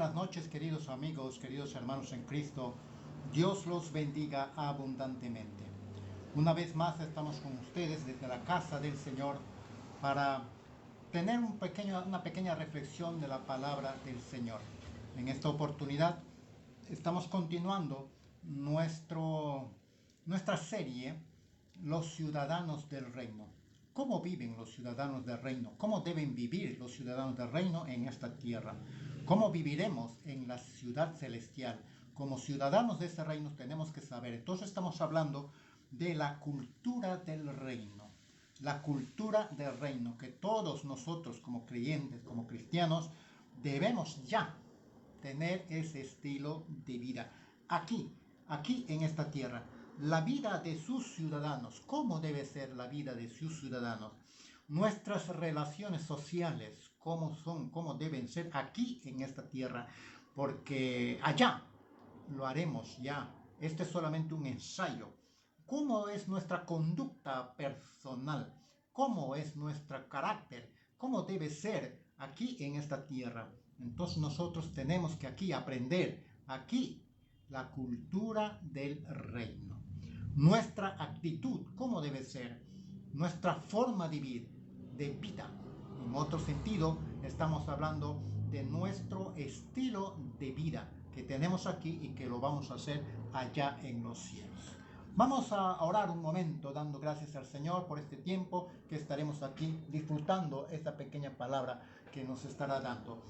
buenas noches, queridos amigos, queridos hermanos en Cristo. Dios los bendiga abundantemente. Una vez más estamos con ustedes desde la casa del Señor para tener una pequeña reflexión de la palabra del Señor. En esta oportunidad estamos continuando nuestra serie, Los Ciudadanos del Reino. ¿Cómo viven los ciudadanos del reino? ¿Cómo deben vivir los ciudadanos del reino en esta tierra? ¿Cómo viviremos en la ciudad celestial? Como ciudadanos de ese reino tenemos que saber. Entonces estamos hablando de la cultura del reino. La cultura del reino que todos nosotros como creyentes, como cristianos, debemos ya tener ese estilo de vida. Aquí en esta tierra. La vida de sus ciudadanos. ¿Cómo debe ser la vida de sus ciudadanos? Nuestras relaciones sociales, cómo deben ser aquí en esta tierra, porque allá lo haremos ya. Este es solamente un ensayo. ¿Cómo es nuestra conducta personal? ¿Cómo es nuestro carácter? ¿Cómo debe ser aquí en esta tierra? Entonces nosotros tenemos que aquí aprender, aquí, la cultura del reino. Nuestra actitud, ¿cómo debe ser? Nuestra forma de vida. En otro sentido, estamos hablando de nuestro estilo de vida que tenemos aquí y que lo vamos a hacer allá en los cielos. Vamos a orar un momento dando gracias al Señor por este tiempo que estaremos aquí disfrutando esta pequeña palabra que nos estará dando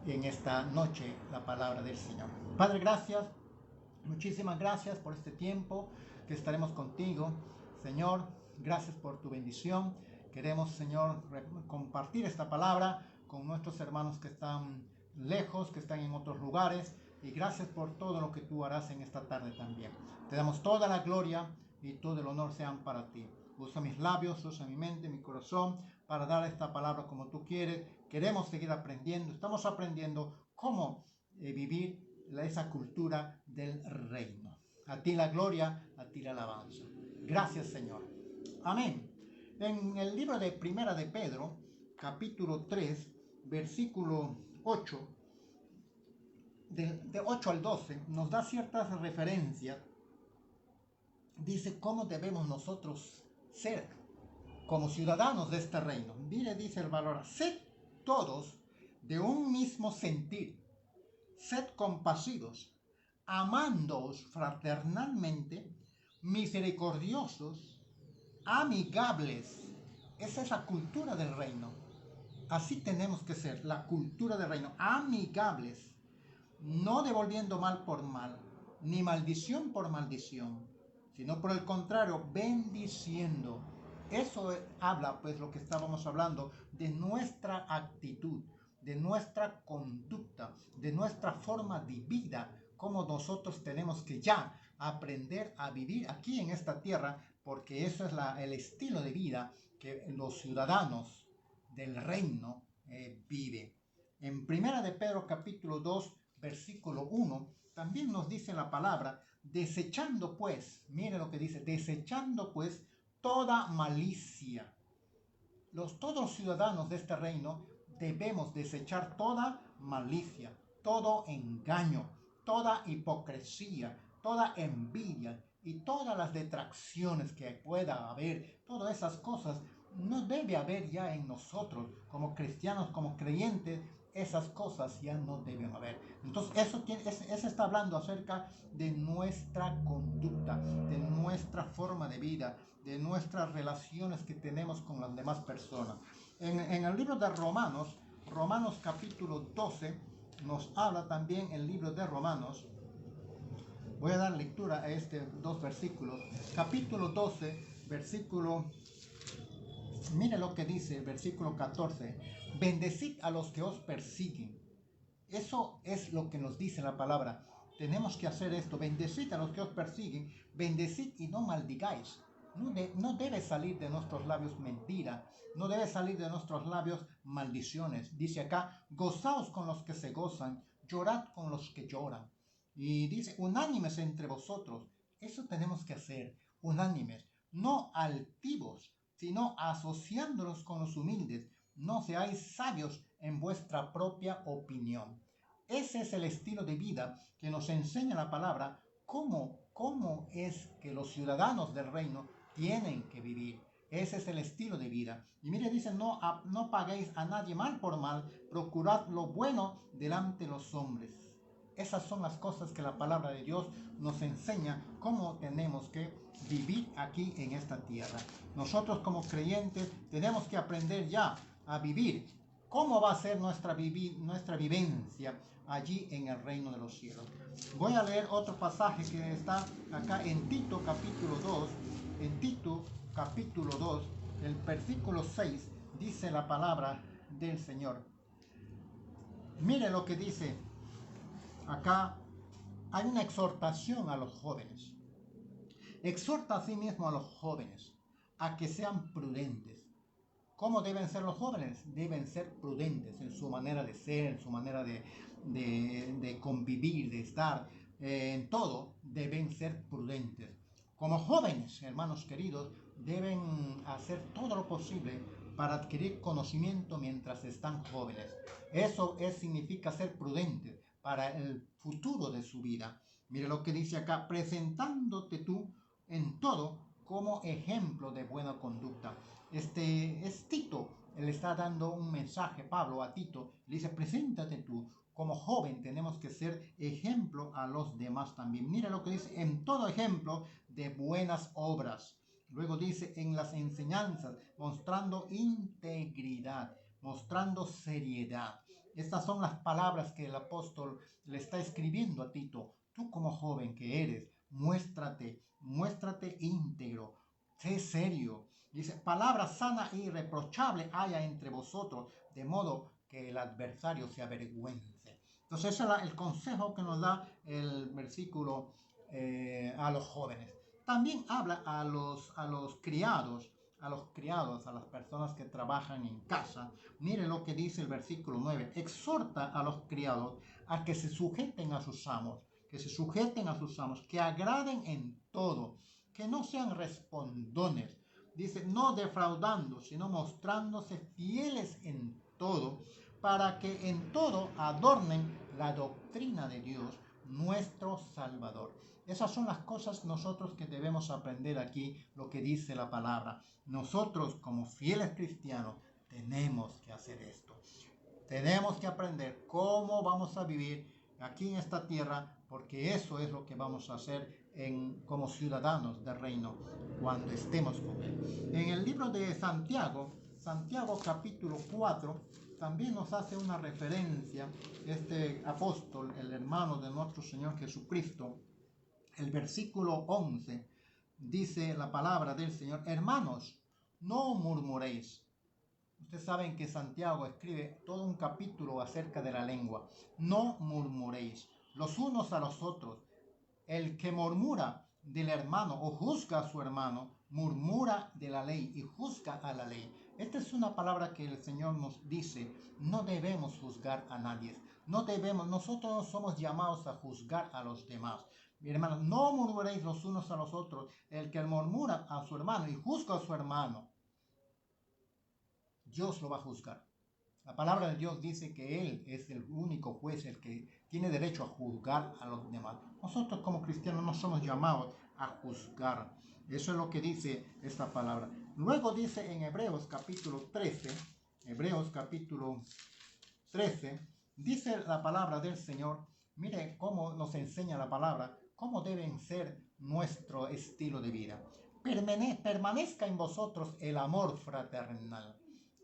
en esta noche la palabra del Señor. Padre, gracias. Muchísimas gracias por este tiempo que estaremos contigo. Señor, gracias por tu bendición. Queremos, Señor, compartir esta palabra con nuestros hermanos que están lejos, que están en otros lugares. Y gracias por todo lo que tú harás en esta tarde también. Te damos toda la gloria y todo el honor sean para ti. Usa mis labios, usa mi mente, mi corazón para dar esta palabra como tú quieres. Queremos seguir aprendiendo. Estamos aprendiendo cómo vivir esa cultura del reino. A ti la gloria, a ti la alabanza. Gracias, Señor. Amén. En el libro de Primera de Pedro, capítulo 3, versículo 8, de 8 al 12, nos da ciertas referencias. Dice cómo debemos nosotros ser como ciudadanos de este reino. Mire, dice el valor, sed todos de un mismo sentir. Sed compasivos, amándoos fraternalmente, misericordiosos, amigables. Esa es la cultura del reino. Así tenemos que ser, la cultura del reino. Amigables, no devolviendo mal por mal, ni maldición por maldición, sino por el contrario, bendiciendo. Eso habla, pues, lo que estábamos hablando, de nuestra actitud, de nuestra conducta, de nuestra forma de vida, cómo nosotros tenemos que ya aprender a vivir aquí en esta tierra, porque eso es el estilo de vida que los ciudadanos del reino viven. En Primera de Pedro capítulo 2, versículo 1, también nos dice la palabra, desechando pues, mire lo que dice, desechando pues toda malicia. Todos los ciudadanos de este reino debemos desechar toda malicia, todo engaño, toda hipocresía, toda envidia y todas las detracciones que pueda haber, todas esas cosas no debe haber ya en nosotros como cristianos, como creyentes. Esas cosas ya no deben haber. Entonces eso está hablando acerca de nuestra conducta, de nuestra forma de vida, de nuestras relaciones que tenemos con las demás personas. En el libro de Romanos capítulo 12, nos habla también el libro de Romanos. Voy a dar lectura a estos dos versículos. Capítulo 12, versículo... Mire lo que dice el versículo 14. Bendecid a los que os persiguen. Eso es lo que nos dice la palabra. Tenemos que hacer esto. Bendecid a los que os persiguen. Bendecid y no maldigáis. No debe salir de nuestros labios mentira. No debe salir de nuestros labios maldiciones. Dice acá, gozaos con los que se gozan. Llorad con los que lloran. Y dice, unánimes entre vosotros. Eso tenemos que hacer. Unánimes. No altivos, sino asociándolos con los humildes. No seáis sabios en vuestra propia opinión. Ese es el estilo de vida que nos enseña la palabra, cómo es que los ciudadanos del reino tienen que vivir. Ese es el estilo de vida. Y mire, dice, no paguéis a nadie mal por mal, procurad lo bueno delante de los hombres. Esas son las cosas que la palabra de Dios nos enseña cómo tenemos que vivir aquí en esta tierra. Nosotros como creyentes tenemos que aprender ya a vivir. ¿Cómo va a ser nuestra vivencia allí en el reino de los cielos? Voy a leer otro pasaje que está acá en Tito capítulo 2. En Tito capítulo 2, el versículo 6, dice la palabra del Señor. Mire lo que dice. Acá hay una exhortación a los jóvenes. Exhorta a sí mismo a los jóvenes a que sean prudentes. ¿Cómo deben ser los jóvenes? Deben ser prudentes en su manera de ser, en su manera de convivir, de estar. En todo deben ser prudentes. Como jóvenes, hermanos queridos, deben hacer todo lo posible para adquirir conocimiento mientras están jóvenes. Eso significa ser prudentes para el futuro de su vida. Mire lo que dice acá, presentándote tú en todo como ejemplo de buena conducta. Es Tito, él está dando un mensaje, Pablo, a Tito, le dice, preséntate tú. Como joven tenemos que ser ejemplo a los demás también. Mira lo que dice, en todo ejemplo de buenas obras. Luego dice, en las enseñanzas, mostrando integridad, mostrando seriedad. Estas son las palabras que el apóstol le está escribiendo a Tito. Tú como joven que eres, muéstrate íntegro, sé serio. Dice, palabra sana e irreprochable haya entre vosotros, de modo que el adversario se avergüence. Entonces ese es el consejo que nos da el versículo a los jóvenes. También habla a los criados, a las personas que trabajan en casa. Mire lo que dice el versículo 9. Exhorta a los criados a que se sujeten a sus amos, que agraden en todo, que no sean respondones. Dice, no defraudando, sino mostrándose fieles en todo, para que en todo adornen la doctrina de Dios, nuestro Salvador. Esas son las cosas nosotros que debemos aprender aquí, lo que dice la palabra. Nosotros como fieles cristianos tenemos que hacer esto. Tenemos que aprender cómo vamos a vivir aquí en esta tierra, porque eso es lo que vamos a hacer como ciudadanos del reino cuando estemos con Él. En el libro de Santiago capítulo 4, también nos hace una referencia este apóstol, el hermano de nuestro Señor Jesucristo. El versículo 11 dice la palabra del Señor, hermanos, no murmuréis. Ustedes saben que Santiago escribe todo un capítulo acerca de la lengua. No murmuréis los unos a los otros. El que murmura del hermano o juzga a su hermano, murmura de la ley y juzga a la ley. Esta es una palabra que el Señor nos dice, no debemos juzgar a nadie. Nosotros no somos llamados a juzgar a los demás. Mi hermano, no murmuréis los unos a los otros. El que murmura a su hermano y juzga a su hermano, Dios lo va a juzgar. La palabra de Dios dice que Él es el único juez, el que tiene derecho a juzgar a los demás. Nosotros como cristianos no somos llamados a juzgar. Eso es lo que dice esta palabra. Luego dice en Hebreos capítulo 13, dice la palabra del Señor, mire cómo nos enseña la palabra, cómo deben ser nuestro estilo de vida. Permanezca en vosotros el amor fraternal.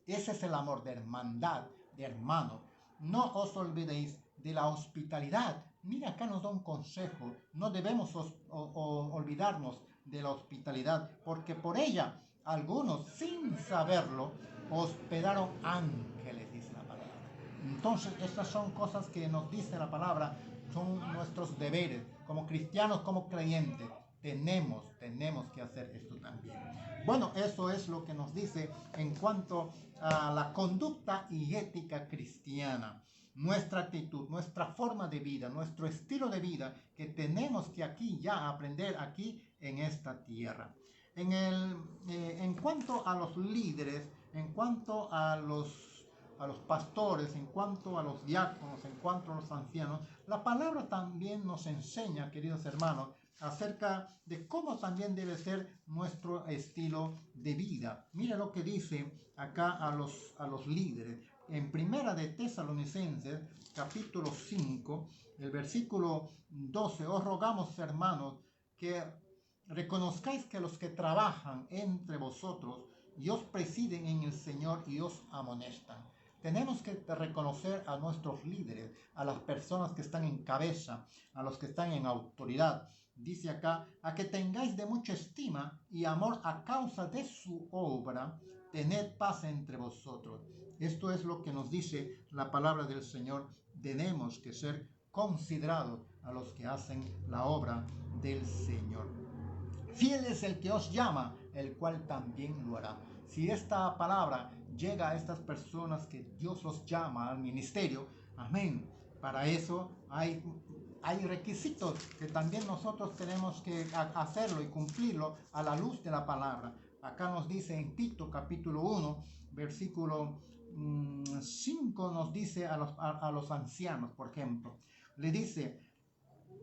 Ese es el amor de hermandad, de hermano. No os olvidéis de la hospitalidad. Mira, acá nos da un consejo. No debemos olvidarnos de la hospitalidad, porque por ella algunos, sin saberlo, hospedaron ángeles, dice la palabra. Entonces, estas son cosas que nos dice la palabra, son nuestros deberes como cristianos, como creyentes. Tenemos que hacer esto también. Bueno, eso es lo que nos dice en cuanto a la conducta y ética cristiana. Nuestra actitud, nuestra forma de vida, nuestro estilo de vida que tenemos que aquí ya aprender aquí en esta tierra. En cuanto a los líderes, en cuanto a a los pastores, en cuanto a los diáconos, en cuanto a los ancianos, la palabra también nos enseña, queridos hermanos, acerca de cómo también debe ser nuestro estilo de vida. Mire lo que dice acá a los líderes. En Primera de Tesalonicenses, capítulo 5, el versículo 12, os rogamos, hermanos, que reconozcáis que los que trabajan entre vosotros y os presiden en el Señor y os amonestan. Tenemos que reconocer a nuestros líderes, a las personas que están en cabeza, a los que están en autoridad. Dice acá, a que tengáis de mucha estima y amor a causa de su obra, tened paz entre vosotros. Esto es lo que nos dice la palabra del Señor. Tenemos que ser considerados a los que hacen la obra del Señor. Fiel es el que os llama, el cual también lo hará. Si esta palabra llega a estas personas que Dios los llama al ministerio, amén. Para eso hay requisitos que también nosotros tenemos que hacerlo y cumplirlo a la luz de la palabra. Acá nos dice en Tito capítulo 1, versículo 5, nos dice a los ancianos, por ejemplo. Le dice,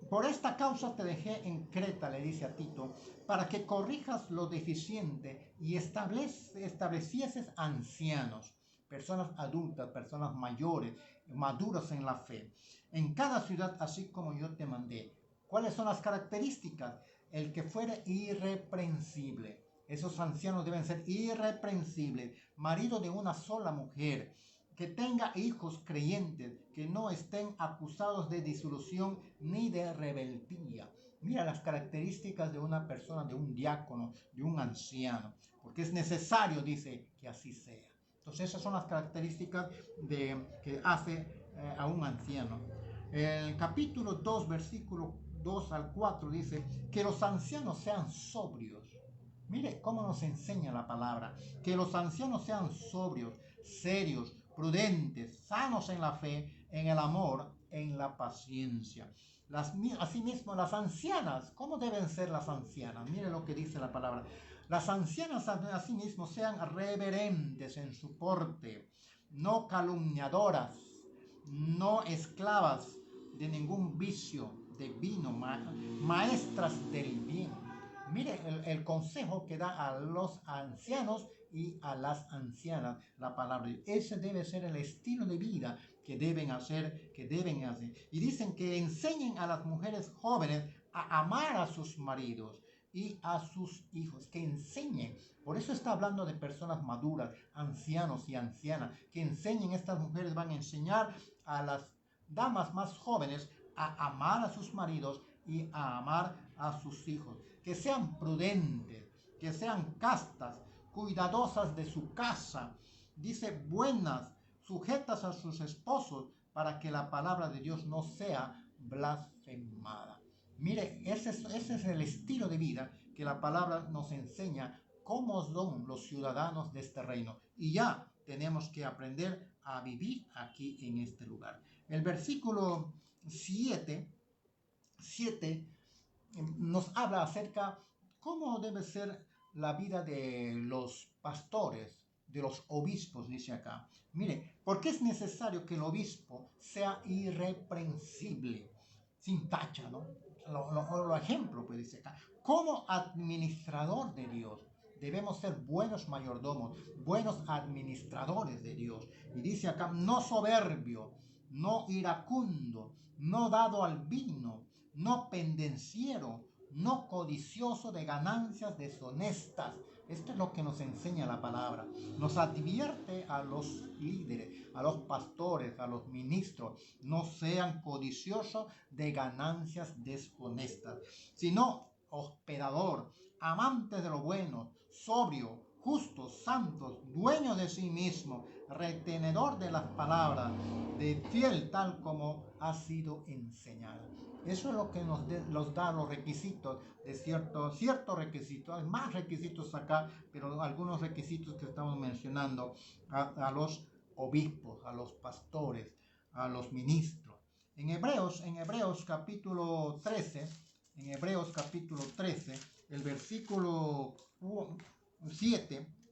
por esta causa te dejé en Creta, le dice a Tito, para que corrijas lo deficiente y establecieses ancianos, personas adultas, personas mayores, maduras en la fe, en cada ciudad, así como yo te mandé. ¿Cuáles son las características? El que fuere irreprensible. Esos ancianos deben ser irreprensibles, marido de una sola mujer, que tenga hijos creyentes, que no estén acusados de disolución ni de rebeldía. Mira las características de una persona, de un diácono, de un anciano, porque es necesario, dice, que así sea. Entonces esas son las características que hace a un anciano. El capítulo 2, versículo 2 al 4 dice que los ancianos sean sobrios. Mire cómo nos enseña la palabra, que los ancianos sean sobrios, serios, prudentes, sanos en la fe, en el amor, en la paciencia. Asimismo, las ancianas, ¿cómo deben ser las ancianas? Mire lo que dice la palabra. Las ancianas asimismo sean reverentes en su porte, no calumniadoras, no esclavas de ningún vicio de vino, maestras del bien. Mire el consejo que da a los ancianos y a las ancianas la palabra. Ese debe ser el estilo de vida que deben hacer, Y dicen que enseñen a las mujeres jóvenes a amar a sus maridos y a sus hijos, que enseñen. Por eso está hablando de personas maduras, ancianos y ancianas, que enseñen. Estas mujeres van a enseñar a las damas más jóvenes a amar a sus maridos y a amar a sus hijos, que sean prudentes, que sean castas, cuidadosas de su casa, dice buenas, sujetas a sus esposos, para que la palabra de Dios no sea blasfemada. Mire, ese es el estilo de vida que la palabra nos enseña cómo son los ciudadanos de este reino. Y ya tenemos que aprender a vivir aquí en este lugar. El versículo 7 nos habla acerca cómo debe ser la vida de los pastores, de los obispos, dice acá. Mire, porque es necesario que el obispo sea irreprensible, sin tacha, ¿no? Lo ejemplo, pues dice acá. Como administrador de Dios, debemos ser buenos mayordomos, buenos administradores de Dios. Y dice acá, no soberbio, no iracundo, no dado al vino, no pendenciero, no codicioso de ganancias deshonestas. Esto es lo que nos enseña la palabra. Nos advierte a los líderes, a los pastores, a los ministros, no sean codiciosos de ganancias deshonestas, sino hospedador, amantes de lo bueno, sobrio, justos, santos, dueño de sí mismo, retenedor de las palabras, de fiel tal como ha sido enseñada. Eso es lo que nos da los requisitos de ciertos requisitos. Hay más requisitos acá, pero algunos requisitos que estamos mencionando a los obispos, a los pastores, a los ministros. En Hebreos capítulo 13,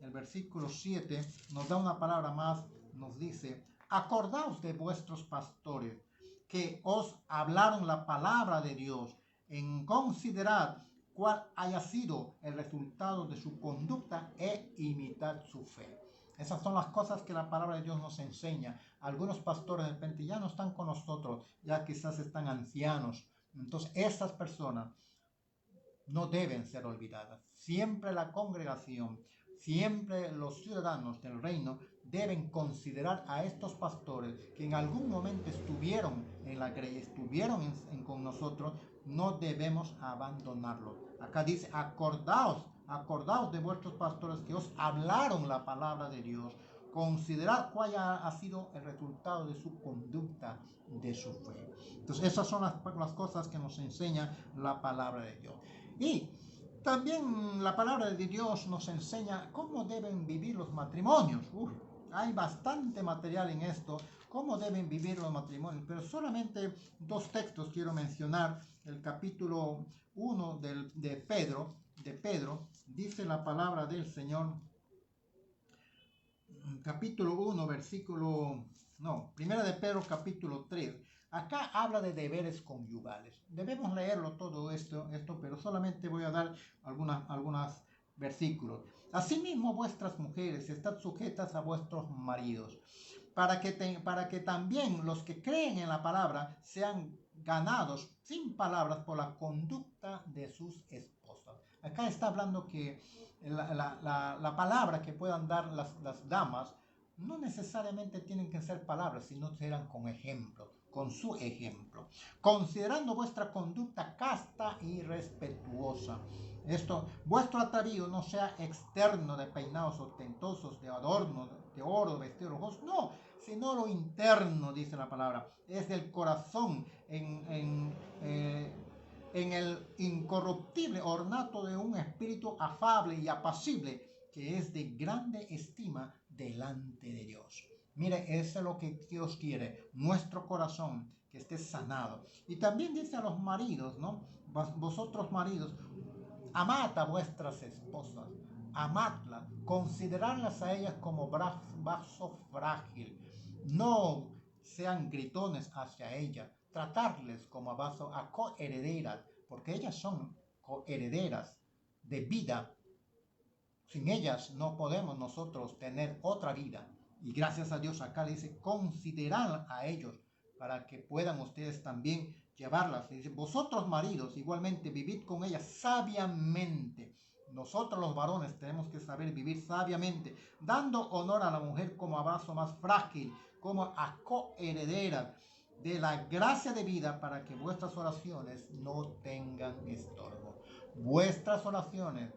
el versículo 7, nos da una palabra más nos dice, acordaos de vuestros pastores que os hablaron la palabra de Dios, en considerad cuál haya sido el resultado de su conducta e imitad su fe. Esas son las cosas que la palabra de Dios nos enseña. Algunos pastores de repente ya no están con nosotros, ya quizás están ancianos. Entonces esas personas no deben ser olvidadas. Siempre la congregación, siempre los ciudadanos del reino deben considerar a estos pastores que en algún momento estuvieron en la grey, estuvieron con nosotros. No debemos abandonarlos. Acá dice, acordaos de vuestros pastores que os hablaron la palabra de Dios. Considerad cuál ha sido el resultado de su conducta, de su fe. Entonces esas son las cosas que nos enseña la palabra de Dios. Y también la palabra de Dios nos enseña cómo deben vivir los matrimonios. Hay bastante material en esto, cómo deben vivir los matrimonios, pero solamente dos textos quiero mencionar. El capítulo 1 de Pedro, dice la palabra del Señor, capítulo 1, primera de Pedro, capítulo 3. Acá habla de deberes conyugales. Debemos leerlo todo esto, pero solamente voy a dar algunos versículos. Asimismo, vuestras mujeres estad sujetas a vuestros maridos, para que también los que creen en la palabra sean ganados sin palabras por la conducta de sus esposas. Acá está hablando que la palabra que puedan dar las damas no necesariamente tienen que ser palabras, sino serán con ejemplo, con su ejemplo, considerando vuestra conducta casta y respetuosa. Vuestro atavío no sea externo de peinados ostentosos, de adornos, de oro, vestidos rojosos, no, sino lo interno, dice la palabra, es del corazón, en el incorruptible ornato de un espíritu afable y apacible, que es de grande estima delante de Dios. Mire, eso es lo que Dios quiere, nuestro corazón que esté sanado. Y también dice a los maridos, ¿no? Vosotros maridos, amad a vuestras esposas, amadlas, consideradlas a ellas como vaso frágil, no sean gritones hacia ellas, tratarles como a coherederas, porque ellas son coherederas de vida. Sin ellas no podemos nosotros tener otra vida. Y gracias a Dios acá dice, considerad a ellos para que puedan ustedes también llevarlas. Dice, vosotros maridos igualmente vivid con ellas sabiamente. Nosotros los varones tenemos que saber vivir sabiamente, dando honor a la mujer como a vaso más frágil, como a coheredera de la gracia de vida, para que vuestras oraciones no tengan estorbo. Vuestras oraciones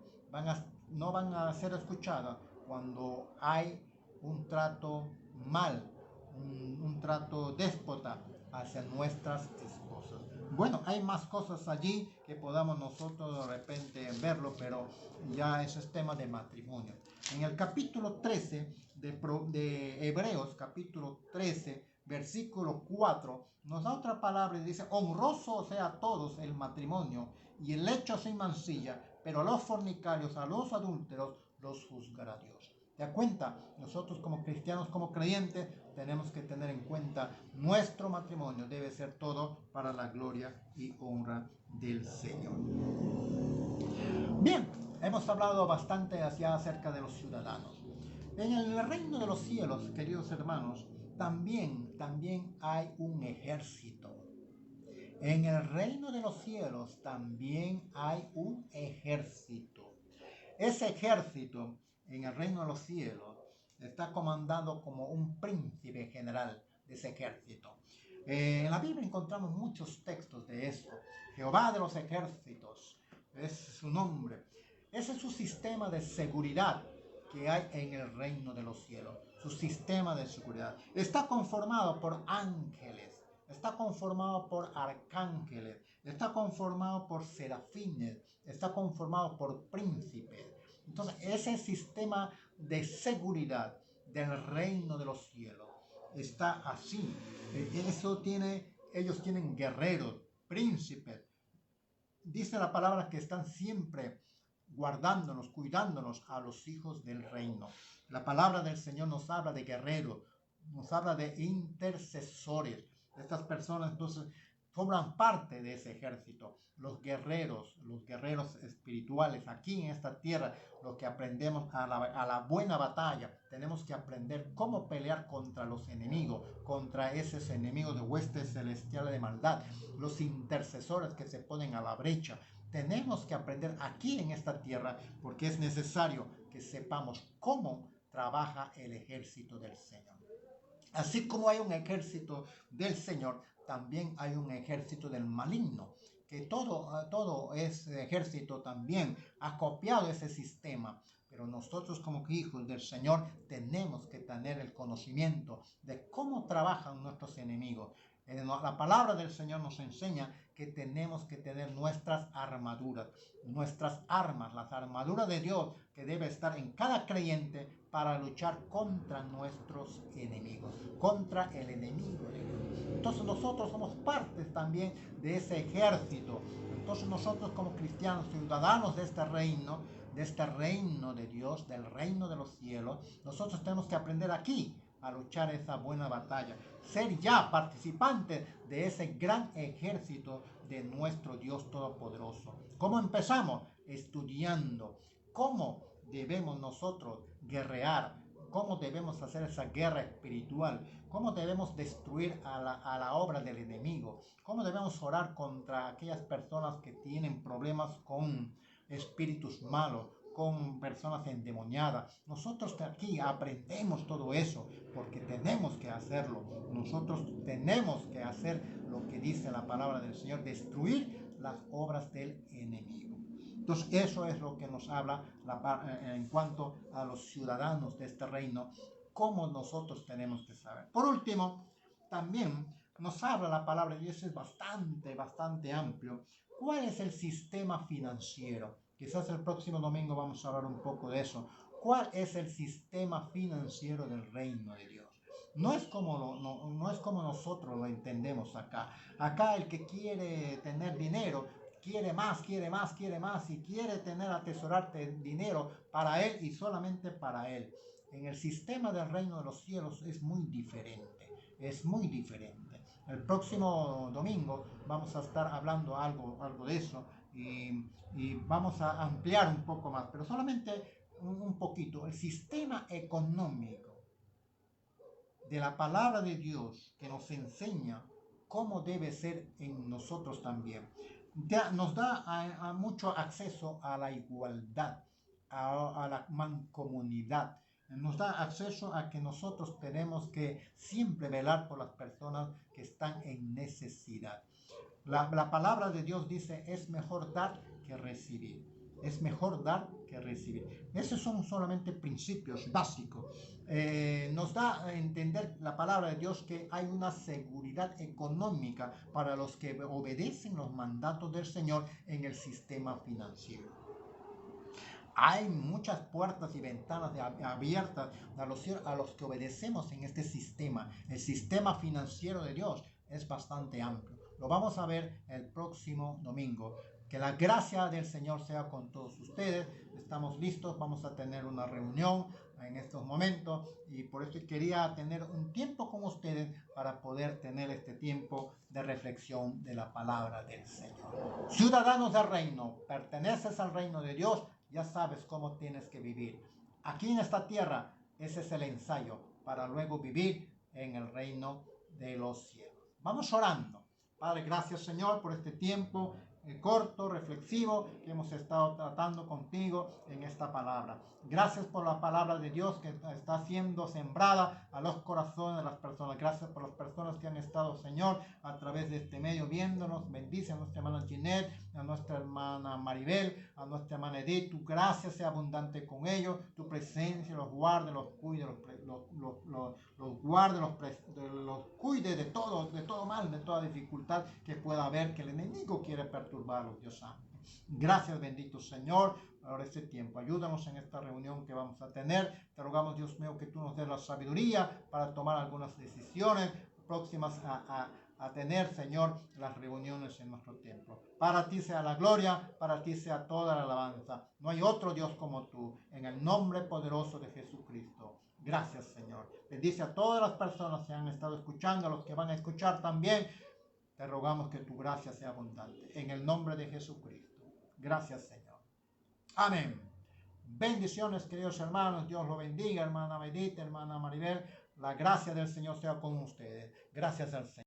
no van a ser escuchadas cuando hay un trato mal, un trato déspota hacia nuestras esposas. Bueno, hay más cosas allí que podamos nosotros de repente verlo, pero ya ese es tema de matrimonio. En el capítulo 13 de Hebreos, capítulo 13, versículo 4, nos da otra palabra y dice, honroso sea a todos el matrimonio y el lecho sin mancilla, pero a los fornicarios, a los adúlteros, los juzgará Dios. ¿Te das cuenta? Nosotros como cristianos, como creyentes, tenemos que tener en cuenta nuestro matrimonio. Debe ser todo para la gloria y honra del Señor. Bien, hemos hablado bastante acerca de los ciudadanos. En el reino de los cielos, queridos hermanos, también hay un ejército. En el reino de los cielos también hay un ejército. Ese ejército en el reino de los cielos está comandado como un príncipe general de ese ejército. En la Biblia encontramos muchos textos de eso. Jehová de los ejércitos es su nombre. Ese es su sistema de seguridad que hay en el reino de los cielos. Su sistema de seguridad está conformado por ángeles, está conformado por arcángeles, está conformado por serafines, está conformado por príncipes. Entonces, ese sistema de seguridad del reino de los cielos está así. Ellos tienen guerreros, príncipes. Dice la palabra que están siempre guardándonos, cuidándonos a los hijos del reino. La palabra del Señor nos habla de guerreros, nos habla de intercesores. Estas personas entonces forman parte de ese ejército, los guerreros espirituales aquí en esta tierra, los que aprendemos a la buena batalla. Tenemos que aprender cómo pelear contra los enemigos, contra esos enemigos de huestes celestiales de maldad, los intercesores que se ponen a la brecha. Tenemos que aprender aquí en esta tierra porque es necesario que sepamos cómo trabaja el ejército del Señor. Así como hay un ejército del Señor, también hay un ejército del maligno, que todo ese ejército también ha copiado ese sistema. Pero nosotros como hijos del Señor tenemos que tener el conocimiento de cómo trabajan nuestros enemigos. La palabra del Señor nos enseña que tenemos que tener nuestras armaduras, nuestras armas, las armaduras de Dios que debe estar en cada creyente para luchar contra nuestros enemigos, contra el enemigo de Dios. Entonces nosotros somos parte también de ese ejército. Entonces nosotros como cristianos, ciudadanos de este reino de Dios, del reino de los cielos, nosotros tenemos que aprender aquí a luchar esa buena batalla, ser ya participantes de ese gran ejército de nuestro Dios Todopoderoso. ¿Cómo empezamos? Estudiando cómo debemos nosotros guerrear, cómo debemos hacer esa guerra espiritual, cómo debemos destruir a la obra del enemigo, cómo debemos orar contra aquellas personas que tienen problemas con espíritus malos, con personas endemoniadas. Nosotros aquí aprendemos todo eso porque tenemos que hacerlo. Nosotros tenemos que hacer lo que dice la palabra del Señor, destruir las obras del enemigo. Entonces eso es lo que nos habla en cuanto a los ciudadanos de este reino, cómo nosotros tenemos que saber. Por último, también nos habla la palabra, y eso es bastante amplio, ¿cuál es el sistema financiero? Quizás el próximo domingo vamos a hablar un poco de eso. ¿Cuál es el sistema financiero del reino de Dios? No es como nosotros lo entendemos acá. Acá el que quiere tener dinero, quiere más y quiere atesorarte dinero para él y solamente para él. En el sistema del reino de los cielos es muy diferente. El próximo domingo vamos a estar hablando algo de eso y vamos a ampliar un poco más, pero solamente un poquito. El sistema económico de la palabra de Dios que nos enseña cómo debe ser en nosotros también. Nos da mucho acceso a la igualdad, a la mancomunidad. Nos da acceso a que nosotros tenemos que siempre velar por las personas que están en necesidad. La palabra de Dios dice, es mejor dar que recibir. Es mejor dar que recibir. Esos son solamente principios básicos. Nos da a entender la palabra de Dios que hay una seguridad económica para los que obedecen los mandatos del Señor en el sistema financiero. Hay muchas puertas y ventanas abiertas a los que obedecemos en este sistema. El sistema financiero de Dios es bastante amplio. Lo vamos a ver el próximo domingo. Que la gracia del Señor sea con todos ustedes. Estamos listos, vamos a tener una reunión en estos momentos y por eso quería tener un tiempo con ustedes para poder tener este tiempo de reflexión de la palabra del Señor. Ciudadanos del reino, perteneces al reino de Dios, ya sabes cómo tienes que vivir. Aquí en esta tierra, ese es el ensayo para luego vivir en el reino de los cielos. Vamos orando. Padre, gracias Señor por este tiempo corto, reflexivo que hemos estado tratando contigo en esta palabra. Gracias por la palabra de Dios que está siendo sembrada a los corazones de las personas. Gracias por las personas que han estado, Señor, a través de este medio viéndonos. Bendice a nuestra hermana Ginette, a nuestra hermana Maribel, a nuestra hermana Edith. Tu gracia sea abundante con ellos. Tu presencia los guarde, los cuide, los guarde, los cuide de todo mal, de toda dificultad que pueda haber, que el enemigo quiere perturbarlos, Dios santo. Gracias, bendito Señor, por este tiempo. Ayúdanos en esta reunión que vamos a tener. Te rogamos, Dios mío, que tú nos des la sabiduría para tomar algunas decisiones próximas a tener, Señor, las reuniones en nuestro templo. Para ti sea la gloria, para ti sea toda la alabanza. No hay otro Dios como tú. En el nombre poderoso de Jesucristo. Gracias, Señor. Señor. Bendice a todas las personas que han estado escuchando, a los que van a escuchar también. Te rogamos que tu gracia sea abundante. En el nombre de Jesucristo. Gracias, Señor. Amén. Bendiciones, queridos hermanos. Dios lo bendiga, hermana Medita, hermana Maribel. La gracia del Señor sea con ustedes. Gracias al Señor.